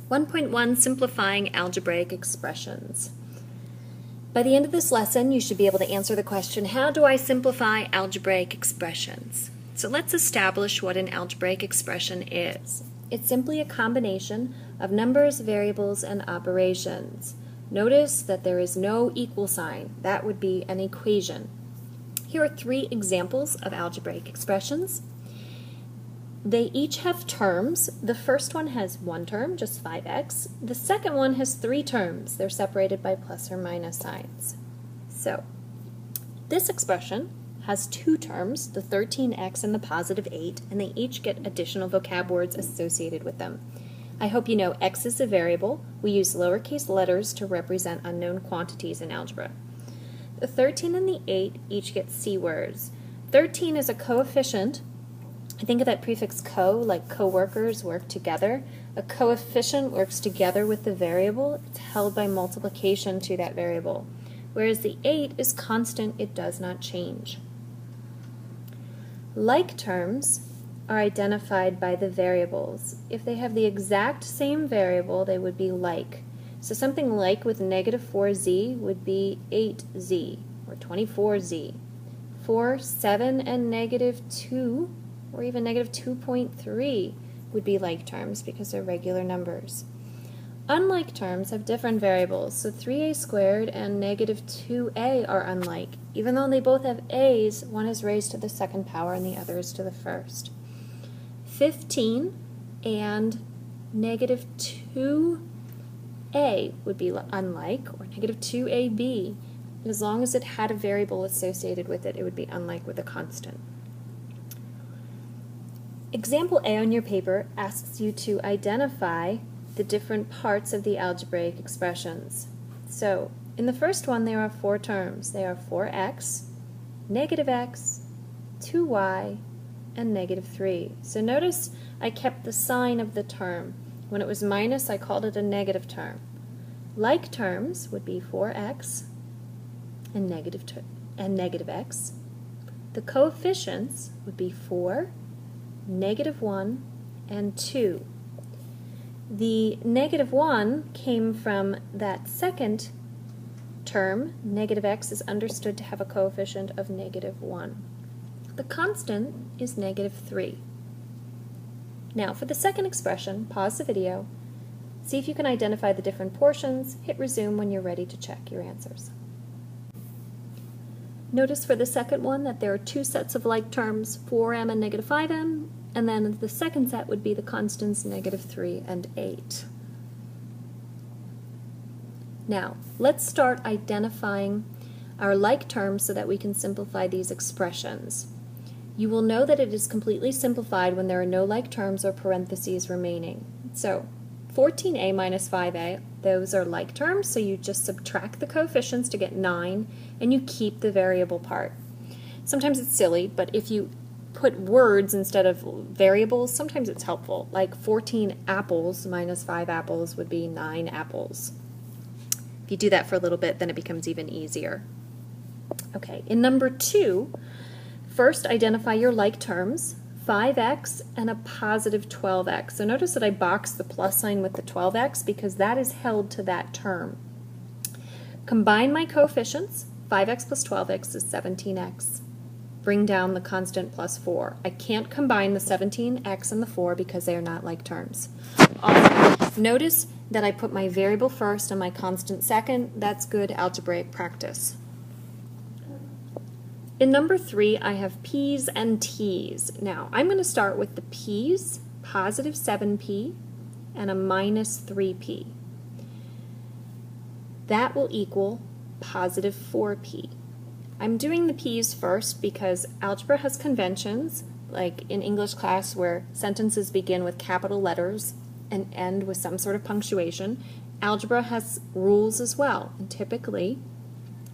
1.1 Simplifying Algebraic Expressions. By the end of this lesson, you should be able to answer the question, how do I simplify algebraic expressions? So let's establish what an algebraic expression is. It's simply a combination of numbers, variables, and operations. Notice that there is no equal sign. That would be an equation. Here are three examples of algebraic expressions. They each have terms. The first one has one term, just 5x. The second one has three terms. They're separated by plus or minus signs. So, this expression has two terms, the 13x and the positive 8, and they each get additional vocab words associated with them. I hope you know x is a variable. We use lowercase letters to represent unknown quantities in algebra. The 13 and the 8 each get C words. 13 is a coefficient. Think of that prefix co, like co-workers work together. A coefficient works together with the variable. It's held by multiplication to that variable. Whereas the 8 is constant, it does not change. Like terms are identified by the variables. If they have the exact same variable, they would be like. So something like with negative 4z would be 8z, or 24z. 4, 7, and negative 2, or even negative 2.3 would be like terms because they're regular numbers. Unlike terms have different variables, so 3a squared and negative 2a are unlike. Even though they both have a's, one is raised to the second power and the other is to the first. 15 and negative 2a would be unlike, or negative 2ab. As long as it had a variable associated with it, it would be unlike with a constant. Example A on your paper asks you to identify the different parts of the algebraic expressions. So, in the first one there are four terms. They are 4x, negative x, 2y, and negative 3. So notice I kept the sign of the term. When it was minus, I called it a negative term. Like terms would be 4x and negative x. The coefficients would be 4, negative 1, and 2. The negative 1 came from that second term. Negative x is understood to have a coefficient of negative 1. The constant is negative 3. Now for the second expression, pause the video, see if you can identify the different portions, hit resume when you're ready to check your answers. Notice for the second one that there are two sets of like terms, 4m and negative 5m, and then the second set would be the constants negative 3 and 8. Now, let's start identifying our like terms so that we can simplify these expressions. You will know that it is completely simplified when there are no like terms or parentheses remaining. So, 14a minus 5a, those are like terms, so you just subtract the coefficients to get 9, and you keep the variable part. Sometimes it's silly, but if you put words instead of variables, sometimes it's helpful. Like 14 apples minus 5 apples would be 9 apples. If you do that for a little bit, then it becomes even easier. Okay, in number 2, first identify your like terms, 5x and a positive 12x. So notice that I boxed the plus sign with the 12x because that is held to that term. Combine my coefficients, 5x plus 12x is 17x. Bring down the constant plus 4. I can't combine the 17x and the 4 because they are not like terms. Also, notice that I put my variable first and my constant second. That's good algebraic practice. In number 3, I have p's and t's. Now, I'm going to start with the p's, positive 7p, and a minus 3p. That will equal positive 4p. I'm doing the p's first because algebra has conventions, like in English class where sentences begin with capital letters and end with some sort of punctuation. Algebra has rules as well, and typically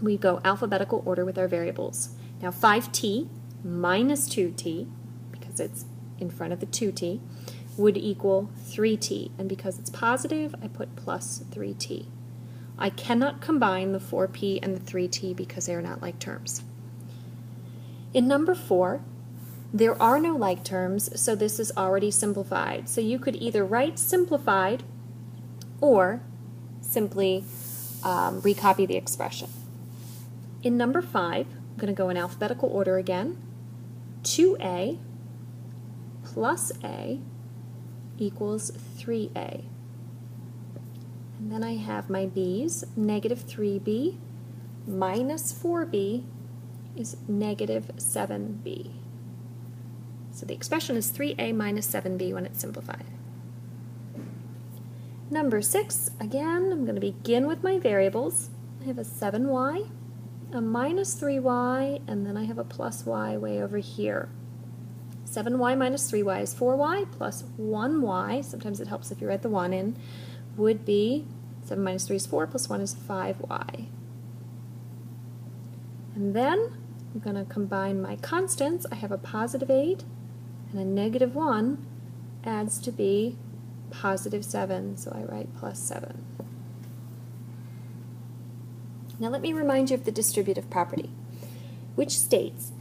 we go alphabetical order with our variables. Now 5t minus 2t, because it's in front of the 2t, would equal 3t, and because it's positive, I put plus 3t. I cannot combine the 4p and the 3t because they are not like terms. In number 4, there are no like terms, so this is already simplified. So you could either write simplified or simply recopy the expression. In number 5, I'm going to go in alphabetical order again. 2a plus a equals 3a. And then I have my b's. Negative 3b minus 4b is negative 7b. So the expression is 3a minus 7b when it's simplified. Number 6, again, I'm going to begin with my variables. I have a 7y, a minus 3y, and then I have a plus y way over here. 7y minus 3y is 4y, plus 1y, sometimes it helps if you write the 1 in, would be 7 minus 3 is 4, plus 1 is 5y. And then I'm going to combine my constants. I have a positive 8 and a negative 1 adds to be positive 7, so I write plus 7. Now let me remind you of the distributive property, which states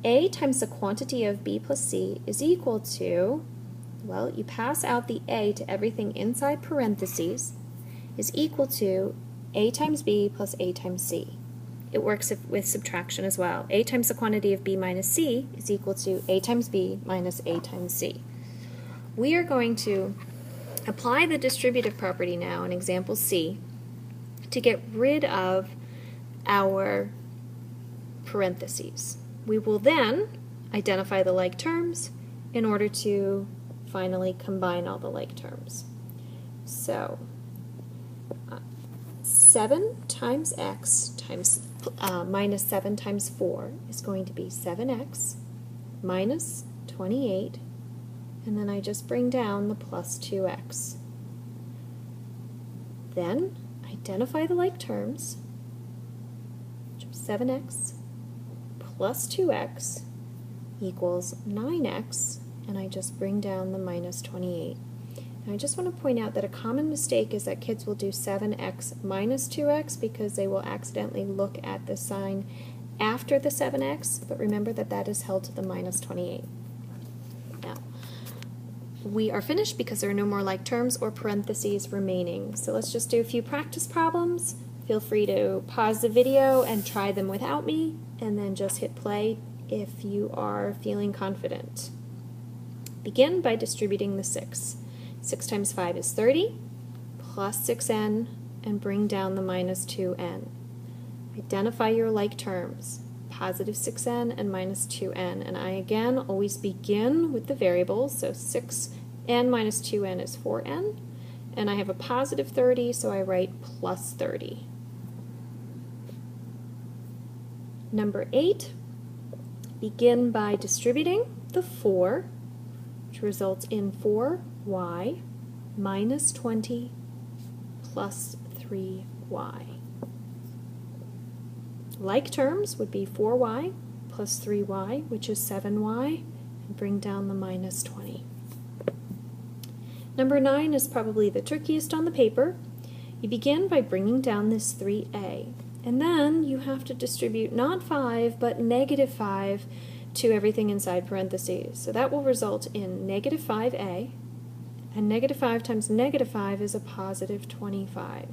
A times the quantity of B plus C is equal to, well, you pass out the A to everything inside parentheses, is equal to A times B plus A times C. It works with subtraction as well. A times the quantity of B minus C is equal to A times B minus A times C. We are going to apply the distributive property now in example C to get rid of our parentheses. We will then identify the like terms in order to finally combine all the like terms. So 7 times x times minus 7 times 4 is going to be 7x minus 28, and then I just bring down the plus 2x. Then identify the like terms, which is 7x plus 2x equals 9x, and I just bring down the minus 28. Now I just want to point out that a common mistake is that kids will do 7x minus 2x because they will accidentally look at the sign after the 7x, but remember that that is held to the minus 28. Now, we are finished because there are no more like terms or parentheses remaining. So let's just do a few practice problems. Feel free to pause the video and try them without me, and then just hit play if you are feeling confident. Begin by distributing the 6. 6 times 5 is 30, plus 6n, and bring down the minus 2n. Identify your like terms, positive 6n and minus 2n, and I again always begin with the variables, so 6n minus 2n is 4n, and I have a positive 30, so I write plus 30. Number 8, begin by distributing the 4, which results in 4y minus 20 plus 3y. Like terms would be 4y plus 3y, which is 7y, and bring down the minus 20. Number 9 is probably the trickiest on the paper. You begin by bringing down this 3a, and then you have to distribute not 5, but negative 5 to everything inside parentheses. So that will result in negative 5a, and negative 5 times negative 5 is a positive 25.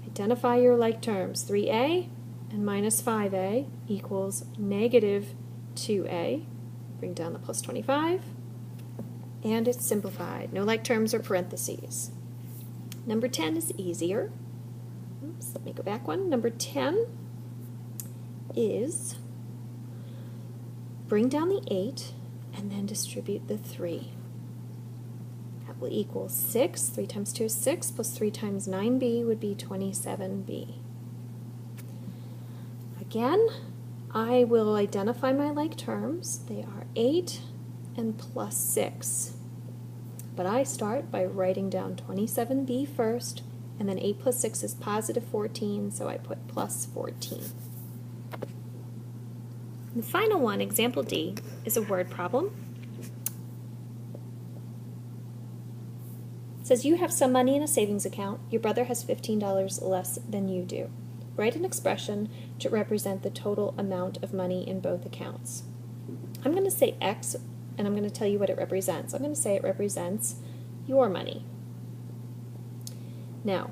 Identify your like terms. 3a and minus 5a equals negative 2a. Bring down the plus 25, and it's simplified. No like terms or parentheses. Number 10 is easier. Oops, let me go back one. Number 10 is bring down the 8 and then distribute the 3. That will equal 6. 3 times 2 is 6, plus 3 times 9b would be 27b. Again, I will identify my like terms. They are 8 and plus 6. But I start by writing down 27b first, and then 8 plus 6 is positive 14, so I put plus 14. The final one, example D, is a word problem. It says you have some money in a savings account. Your brother has $15 less than you do. Write an expression to represent the total amount of money in both accounts. I'm going to say X, and I'm going to tell you what it represents. I'm going to say it represents your money. Now,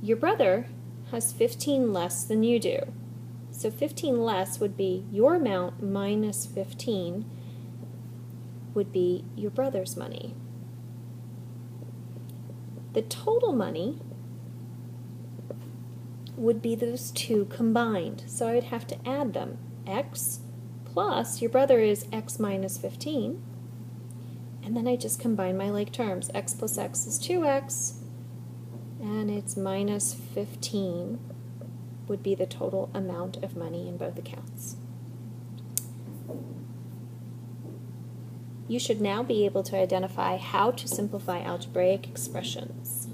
your brother has 15 less than you do. So 15 less would be your amount minus 15 would be your brother's money. The total money would be those two combined. So I would have to add them. X plus, your brother is X minus 15. And then I just combine my like terms. X plus X is 2X. And it's minus 15 would be the total amount of money in both accounts. You should now be able to identify how to simplify algebraic expressions.